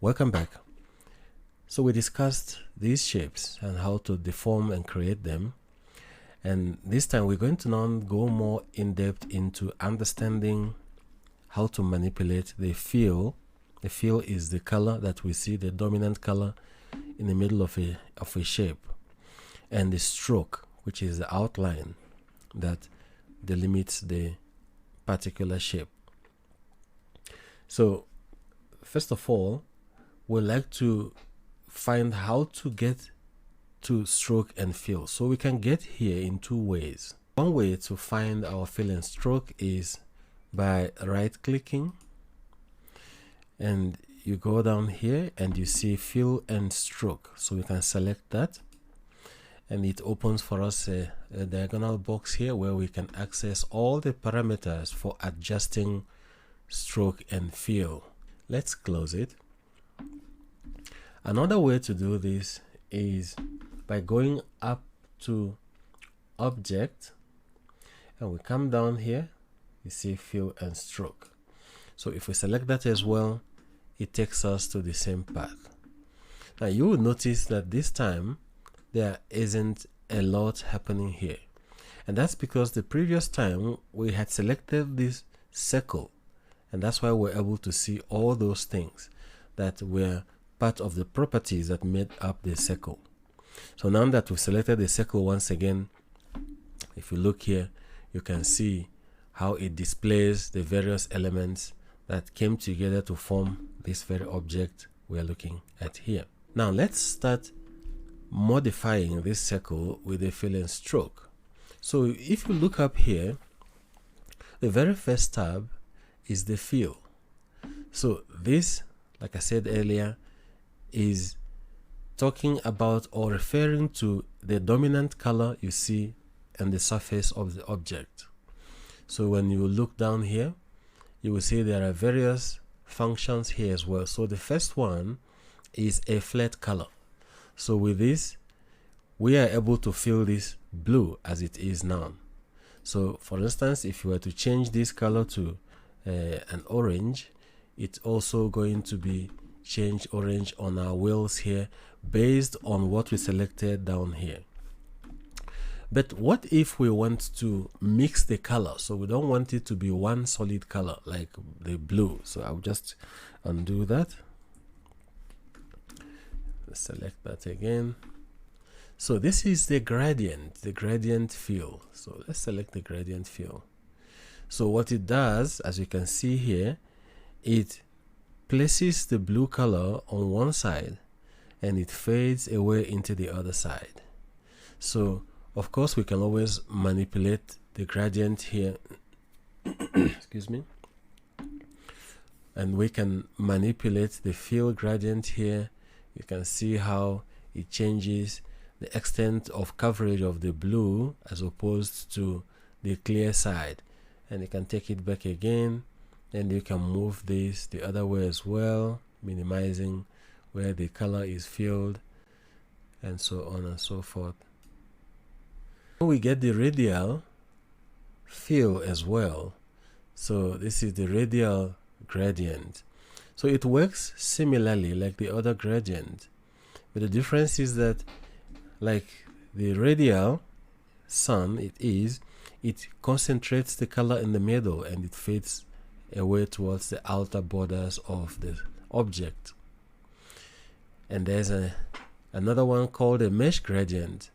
Welcome back. So we discussed these shapes and how to deform and create them, and this time we're going to now go more in depth into understanding how to manipulate the fill. The fill is the color that we see, the dominant color in the middle of a shape, and the stroke, which is the outline that delimits the particular shape. So first of all, we'd like to find how to get to stroke and fill. So we can get here in two ways. One way to find our fill and stroke is by right clicking, and you go down here and you see fill and stroke. So we can select that, and it opens for us a diagonal box here where we can access all the parameters for adjusting stroke and fill. Let's close it. Another way to do this is by going up to object, and we come down here, you see fill and stroke. So if we select that as well, it takes us to the same path. Now you will notice that this time there isn't a lot happening here, and that's because the previous time we had selected this circle, and that's why we're able to see all those things that were part of the properties that made up the circle. So now that we've selected the circle once again, if you look here, you can see how it displays the various elements that came together to form this very object we're looking at here. Now let's start modifying this circle with a fill and stroke. So if you look up here, the very first tab is the fill. So this, like I said earlier, is talking about or referring to the dominant color you see on the surface of the object. So when you look down here, you will see there are various functions here as well. So the first one is a flat color. So with this, we are able to fill this blue as it is now. So for instance, if you were to change this color to an orange, it's also going to be change orange on our wheels here based on what we selected down here. But what if we want to mix the color? So we don't want it to be one solid color like the blue. So I'll just undo that. Select that again. So this is the gradient fill. So let's select the gradient fill. So what it does, as you can see here, it places the blue color on one side and it fades away into the other side. So of course we can always manipulate the gradient here excuse me, and we can manipulate the fill gradient here. You can see how it changes the extent of coverage of the blue as opposed to the clear side, and you can take it back again, and you can move this the other way as well, minimizing where the color is filled, and so on and so forth. We get the radial fill as well. So this is the radial gradient. So it works similarly like the other gradient, but the difference is that, like the radial sun, it concentrates the color in the middle and it fades away towards the outer borders of the object. And there's another one called a mesh gradient.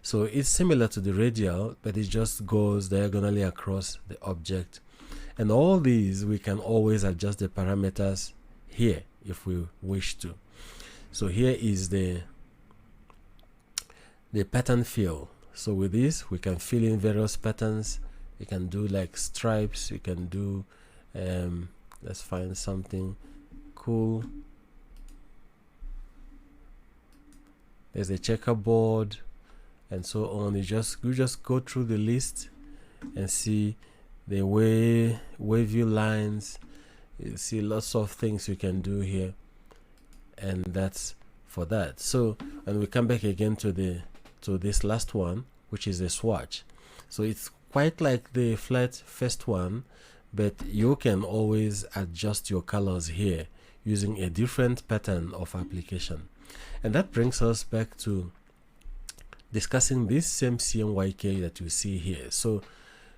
So it's similar to the radial, but it just goes diagonally across the object. And all these, we can always adjust the parameters here if we wish to. So here is the pattern fill. So with this, we can fill in various patterns. You can do like stripes. You can do, let's find something cool. There's a checkerboard and so on. You just go through the list and see the wavy lines. You see lots of things you can do here, and that's for that. So, and we come back again to this last one, which is a swatch. So it's quite like the flat first one, but you can always adjust your colors here. using a different pattern of application. And that brings us back to discussing this same CMYK that you see here. So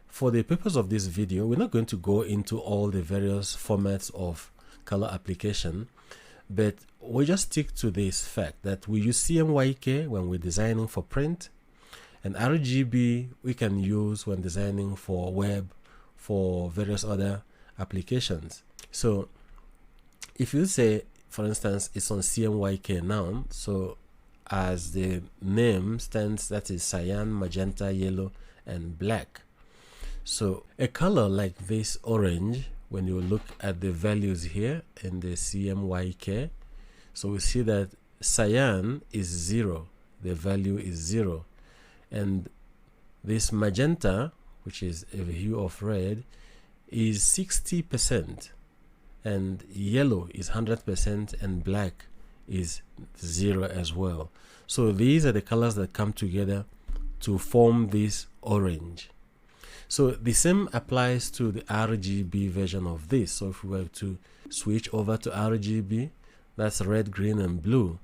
for the purpose of this video, we're not going to go into all the various formats of color application, but we just stick to this fact that we use CMYK when we're designing for print, and RGB we can use when designing for web, for various other applications. So if you say, for instance, it's on CMYK now, so as the name stands, that is cyan, magenta, yellow, and black. So a color like this orange, when you look at the values here in the CMYK, so we see that cyan is 0, the value is 0, and this magenta, which is a hue of red, is 60%, and yellow is 100%, and black is 0 as well. So these are the colors that come together to form this orange. So the same applies to the RGB version of this. So if we were to switch over to RGB, that's red, green, and blue,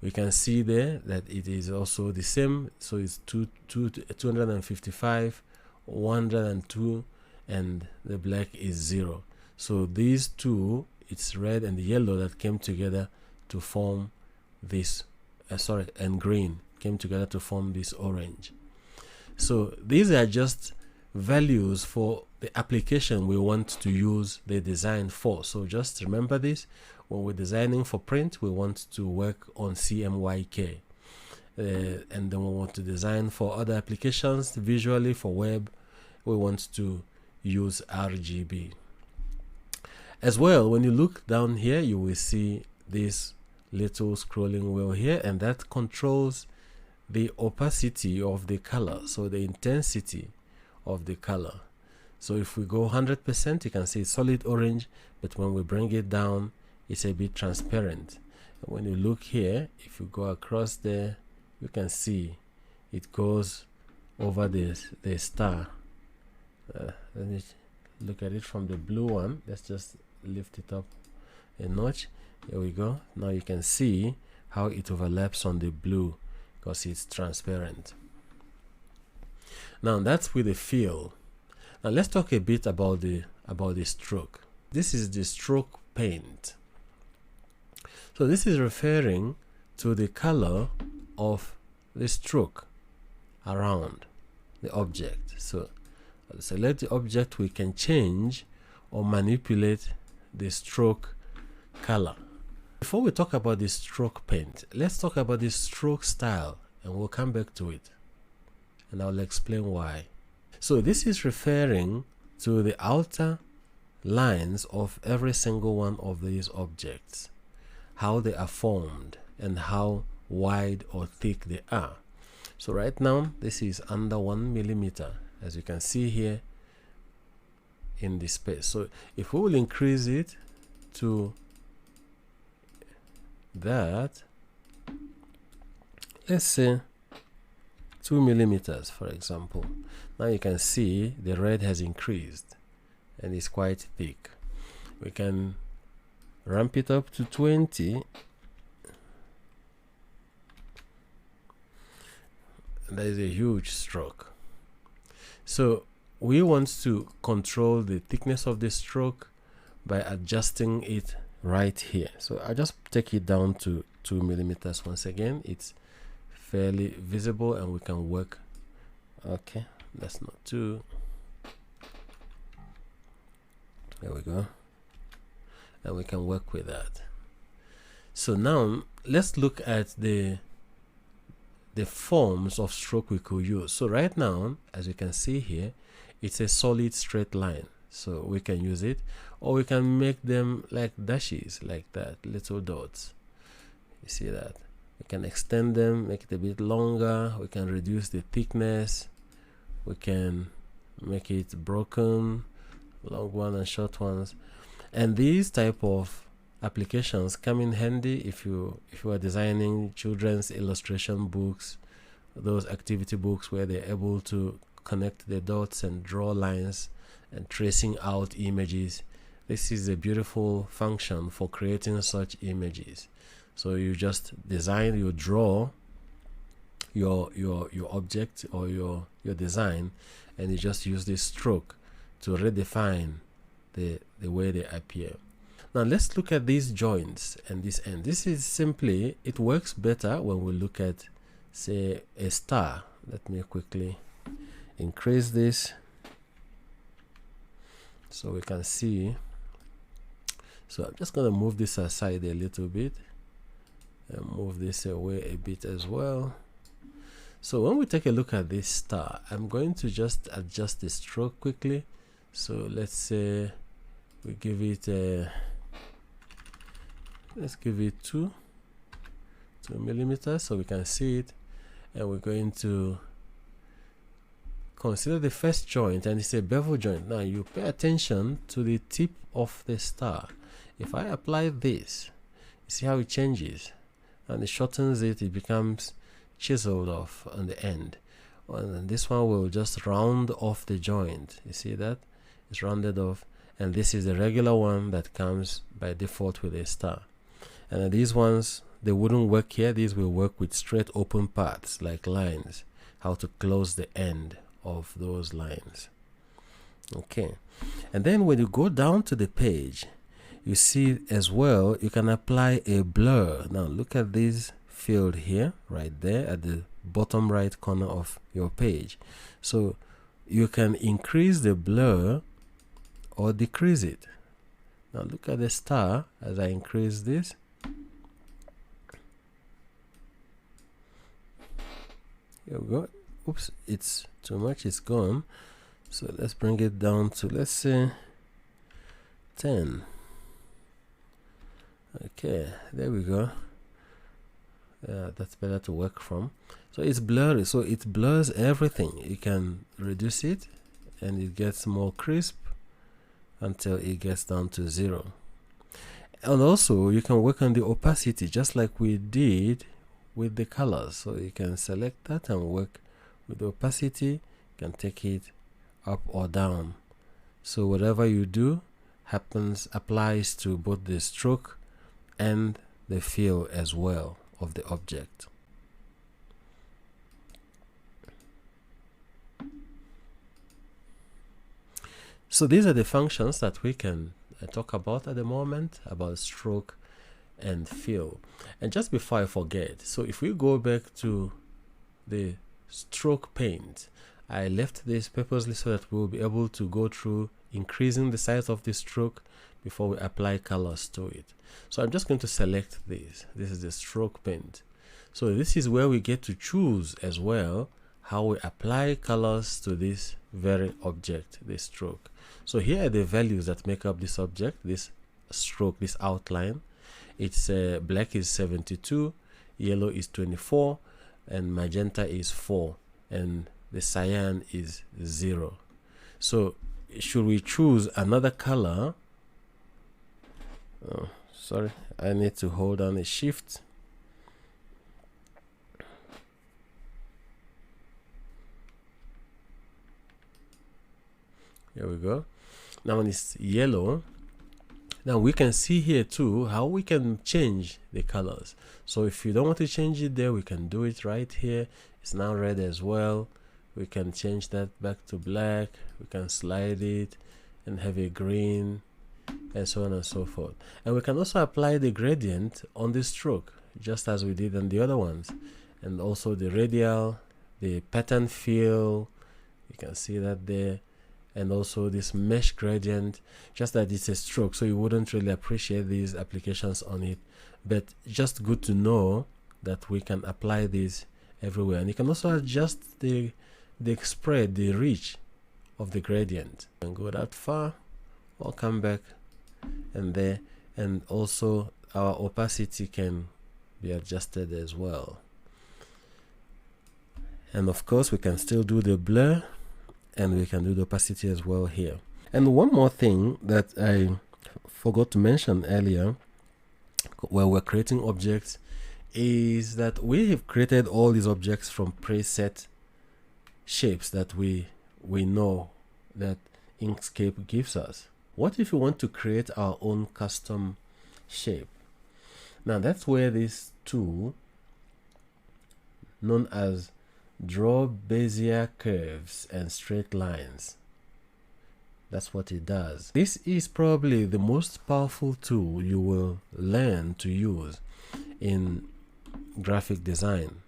we can see there that it is also the same. So it's 255, 102, and the black is 0. So these two, it's red and yellow that came together to form this, and green came together to form this orange. So these are just values for the application we want to use the design for. So just remember this: when we're designing for print, we want to work on CMYK, and then we want to design for other applications visually for web, we want to use RGB. As well, when you look down here, you will see this little scrolling wheel here, and that controls the opacity of the color, so the intensity of the color. So if we go 100%, you can see it's solid orange, but when we bring it down, it's a bit transparent. And when you look here, if you go across there, you can see it goes over the star. Let me look at it from the blue one. Let's just lift it up a notch. Here we go. Now you can see how it overlaps on the blue because it's transparent. Now that's with the fill. Now let's talk a bit about the stroke. This is the stroke paint. So this is referring to the color of the stroke around the object. So select the object, we can change or manipulate the stroke color. Before we talk about the stroke paint, let's talk about the stroke style, and we'll come back to it and I'll explain why. So this is referring to the outer lines of every single one of these objects, how they are formed and how wide or thick they are. So right now this is under 1 millimeter, as you can see here in the space. So if we will increase it to that, let's say 2 millimeters, for example, now you can see the red has increased and it's quite thick. We can ramp it up to 20. That is a huge stroke. So we want to control the thickness of the stroke by adjusting it right here. So I just take it down to 2 millimeters once again. It's fairly visible and we can work. Okay, that's not 2. There we go. And we can work with that. So now let's look at the forms of stroke we could use. So right now, as you can see here, it's a solid straight line. So we can use it, or we can make them like dashes, like that, little dots. You see that? We can extend them, make it a bit longer. We can reduce the thickness. We can make it broken, long one and short ones. And these type of applications come in handy if you are designing children's illustration books, those activity books where they're able to connect the dots and draw lines and tracing out images This is a beautiful function for creating such images. So you just design, you draw your object or your design, and you just use this stroke to redefine the way they appear. Now let's look at these joints and this end. This is simply, it works better when we look at, say, a star. Let me quickly increase this so we can see. So I'm just going to move this aside a little bit and move this away a bit as well. So when we take a look at this star, I'm going to just adjust the stroke quickly. So let's say we give it a, let's give it 2 millimeters so we can see it, and we're going to consider the first joint, and it's a bevel joint. Now you pay attention to the tip of the star. If I apply this, you see how it changes, and it shortens it, it becomes chiseled off on the end. And this one will just round off the joint. You see that? It's rounded off, and this is the regular one that comes by default with a star. And these ones, they wouldn't work here. These will work with straight open parts like lines, how to close the end of those lines. Okay, and then when you go down to the page, you see as well you can apply a blur. Now look at this field here, right there at the bottom right corner of your page. So you can increase the blur or decrease it. Now look at the star as I increase this. Here we go. Oops, it's too much, it's gone. So let's bring it down to, let's say, 10. Okay, there we go. That's better to work from. So it's blurry, so it blurs everything. You can reduce it and it gets more crisp until it gets down to 0. And also you can work on the opacity just like we did with the colors. So you can select that and work with the opacity. You can take it up or down. So whatever you do applies to both the stroke and the feel as well of the object. So these are the functions that we can talk about at the moment, about stroke and feel. And just before I forget, so if we go back to the stroke paint, I left this purposely so that we'll be able to go through increasing the size of the stroke before we apply colors to it. So I'm just going to select this. This is the stroke paint. So this is where we get to choose as well how we apply colors to this very object, this stroke. So here are the values that make up this object, this stroke, this outline. It's black is 72, yellow is 24, and magenta is 4, and the cyan is 0. So should we choose another color? Oh, sorry, I need to hold on a shift. Here we go. Now when it's yellow, now we can see here too how we can change the colors. So if you don't want to change it there, we can do it right here. It's now red as well. We can change that back to black. We can slide it and have a green, and so on and so forth. And we can also apply the gradient on the stroke just as we did on the other ones, and also the radial, the pattern fill, you can see that there, and also this mesh gradient, just that it's a stroke, so you wouldn't really appreciate these applications on it, but just good to know that we can apply these everywhere. And you can also adjust the spread, the reach of the gradient, and go that far or come back and there. And also our opacity can be adjusted as well. And of course we can still do the blur, and we can do the opacity as well here. And one more thing that I forgot to mention earlier when we're creating objects is that we have created all these objects from preset shapes that we know that Inkscape gives us. what if we want to create our own custom shape? Now that's where this tool known as Draw Bezier Curves and Straight Lines, that's what it does. This is probably the most powerful tool you will learn to use in graphic design.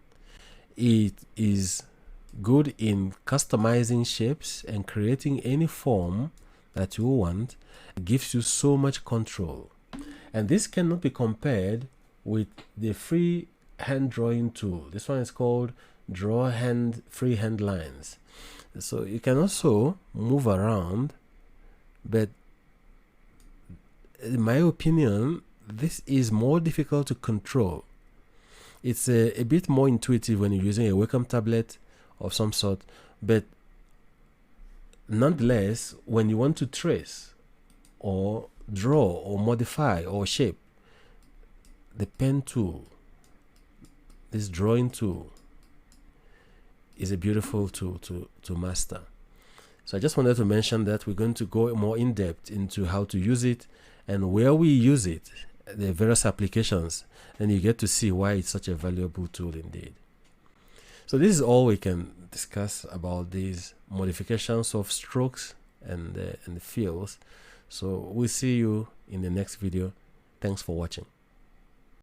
It is good in customizing shapes and creating any form that you want. It gives you so much control, and this cannot be compared with the free hand drawing tool. This one is called Draw Freehand Lines. So you can also move around, but in my opinion, this is more difficult to control. It's a bit more intuitive when you're using a Wacom tablet of some sort, but nonetheless, when you want to trace or draw or modify or shape, the pen tool, this drawing tool, is a beautiful tool to master. So I just wanted to mention that we're going to go more in depth into how to use it and where we use it, the various applications, and you get to see why it's such a valuable tool indeed. So this is all we can discuss about these modifications of strokes and the fills. So we'll see you in the next video. Thanks for watching.